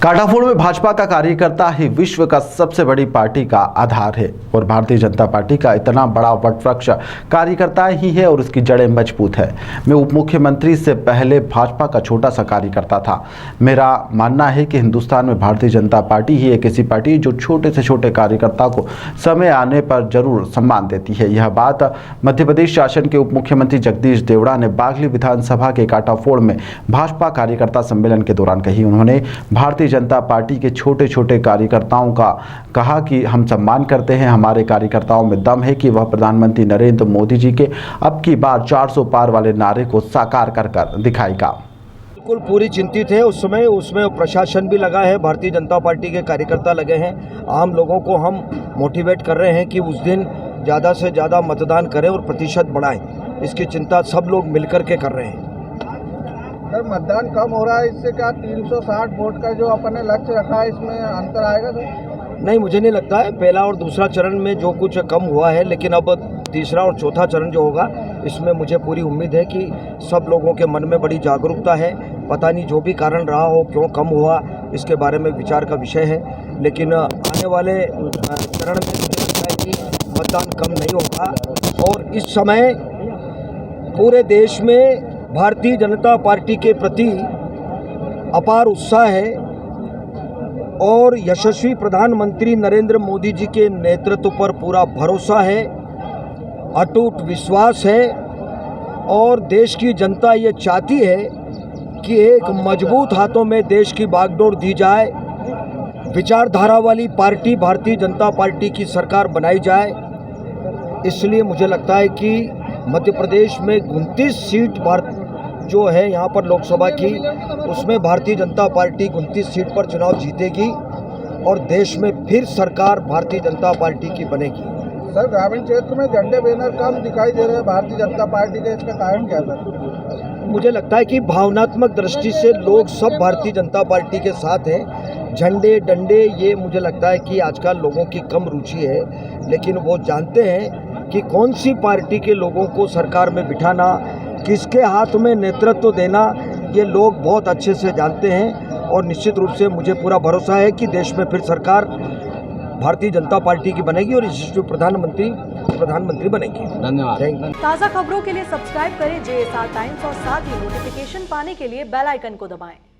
काटाफोड़ में भाजपा का कार्यकर्ता ही विश्व का सबसे बड़ी पार्टी का आधार है और भारतीय जनता पार्टी का इतना बड़ा वटवृक्ष कार्यकर्ता ही है और उसकी जड़ें मजबूत है। मैं उप मुख्यमंत्री से पहले भाजपा का छोटा सा कार्यकर्ता था। मेरा मानना है कि हिंदुस्तान में भारतीय जनता पार्टी ही एक ऐसी पार्टी जो छोटे से छोटे कार्यकर्ता को समय आने पर जरूर सम्मान देती है। यह बात मध्य प्रदेश शासन के उप मुख्यमंत्री जगदीश देवड़ा ने बागली विधानसभा के काटाफोड़ में भाजपा कार्यकर्ता सम्मेलन के दौरान कही। उन्होंने भारतीय जनता पार्टी के छोटे छोटे कार्यकर्ताओं का कहा कि हम सम्मान करते हैं, हमारे कार्यकर्ताओं में दम है कि वह प्रधानमंत्री नरेंद्र मोदी जी के अब की बार 400 पार वाले नारे को साकार कर दिखाएगा। बिल्कुल पूरी चिंतित है। उसमें प्रशासन भी लगा है, भारतीय जनता पार्टी के कार्यकर्ता लगे हैं। आम लोगों को हम मोटिवेट कर रहे हैं कि उस दिन ज़्यादा से ज़्यादा मतदान करें और प्रतिशत बढ़ाएं। इसकी चिंता सब लोग मिलकर के कर रहे हैं। सर, मतदान कम हो रहा है, इससे क्या 360 वोट का जो अपन ने लक्ष्य रखा है इसमें अंतर आएगा सर? नहीं, मुझे नहीं लगता है। पहला और दूसरा चरण में जो कुछ कम हुआ है, लेकिन अब तीसरा और चौथा चरण जो होगा इसमें मुझे पूरी उम्मीद है कि सब लोगों के मन में बड़ी जागरूकता है। पता नहीं जो भी कारण रहा हो, क्यों कम हुआ, इसके बारे में विचार का विषय है। लेकिन आने वाले चरण में मुझे लगता है कि मतदान कम नहीं होगा। और इस समय पूरे देश में भारतीय जनता पार्टी के प्रति अपार उत्साह है और यशस्वी प्रधानमंत्री नरेंद्र मोदी जी के नेतृत्व पर पूरा भरोसा है, अटूट विश्वास है। और देश की जनता ये चाहती है कि एक मजबूत हाथों में देश की बागडोर दी जाए, विचारधारा वाली पार्टी भारतीय जनता पार्टी की सरकार बनाई जाए। इसलिए मुझे लगता है कि मध्य प्रदेश में 29 सीट जो है यहाँ पर लोकसभा की, उसमें भारतीय जनता पार्टी 29 सीट पर चुनाव जीतेगी और देश में फिर सरकार भारतीय जनता पार्टी की बनेगी। सर, ग्रामीण क्षेत्र में झंडे बैनर कम दिखाई दे रहे हैं भारतीय जनता पार्टी के, इसका कारण क्या सर? मुझे लगता है कि भावनात्मक दृष्टि से लोग सब भारतीय जनता पार्टी के साथ हैं। झंडे डंडे ये मुझे लगता है कि आजकल लोगों की कम रुचि है, लेकिन वो जानते हैं कि कौन सी पार्टी के लोगों को सरकार में बिठाना, किसके हाथ में नेतृत्व देना, ये लोग बहुत अच्छे से जानते हैं। और निश्चित रूप से मुझे पूरा भरोसा है कि देश में फिर सरकार भारतीय जनता पार्टी की बनेगी और यशस्वी प्रधानमंत्री बनेगी। धन्यवाद। ताज़ा खबरों के लिए सब्सक्राइब करें JSR टाइम्स और साथ ही नोटिफिकेशन पाने के लिए बेल आइकन को दबाएं।